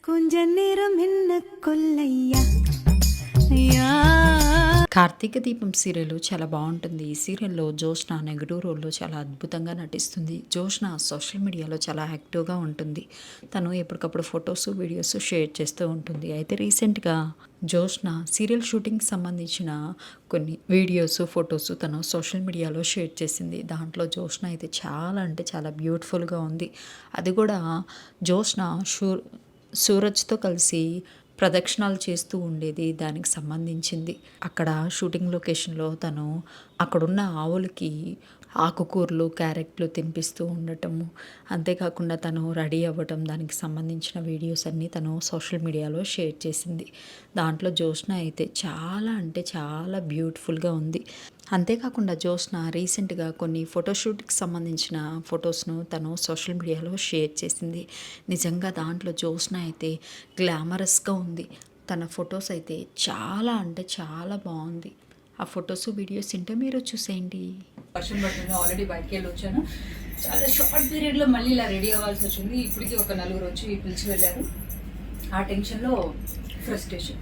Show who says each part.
Speaker 1: கொஞ்ச நேரம் என்ன కొల్లయ్యా
Speaker 2: కార్తీక దీపం సీరియల్ చాలా బాగుంటుంది. ఈ సీరియల్లో జోష్న నెగటివ్ రోల్లో చాలా అద్భుతంగా నటిస్తుంది. జోష్న సోషల్ మీడియాలో చాలా యాక్టివ్గా ఉంటుంది. తను ఎప్పటికప్పుడు ఫొటోస్ వీడియోస్ షేర్ చేస్తూ ఉంటుంది. అయితే రీసెంట్గా జోష్న సీరియల్ షూటింగ్కి సంబంధించిన కొన్ని వీడియోస్ ఫొటోస్ తను సోషల్ మీడియాలో షేర్ చేసింది. దాంట్లో జోష్న అయితే చాలా అంటే చాలా బ్యూటిఫుల్గా ఉంది. అది కూడా జోష్న సూరజ్తో కలిసి ప్రదక్షిణాలు చేస్తూ ఉండేది దానికి సంబంధించింది. అక్కడ షూటింగ్ లొకేషన్లో తను అక్కడున్న ఆవులకి ఆకుకూరలు క్యారెట్లు తినిపిస్తూ ఉండటము, అంతేకాకుండా తను రెడీ అవ్వటం, దానికి సంబంధించిన వీడియోస్ అన్నీ తను సోషల్ మీడియాలో షేర్ చేసింది. దాంట్లో జోష్న అయితే చాలా అంటే చాలా బ్యూటిఫుల్గా ఉంది. అంతేకాకుండా జోష్న రీసెంట్గా కొన్ని ఫోటోషూట్కి సంబంధించిన ఫొటోస్ను తను సోషల్ మీడియాలో షేర్ చేసింది. నిజంగా దాంట్లో జోష్న అయితే గ్లామరస్గా ఉంది. తన ఫొటోస్ అయితే చాలా అంటే చాలా బాగుంది. ఆ ఫొటోస్ వీడియోస్ ఉంటే మీరు చూసేయండి.
Speaker 3: వర్షం పడుతుంది, ఆల్రెడీ బయటకి వెళ్ళి వచ్చాను. చాలా షార్ట్ పీరియడ్లో మళ్ళీ ఇలా రెడీ అవ్వాల్సి వచ్చింది. ఇప్పటికీ ఒక 4 వచ్చి పిలిచి వెళ్ళారు. ఆ టెన్షన్లో ఫ్రస్ట్రేషన్.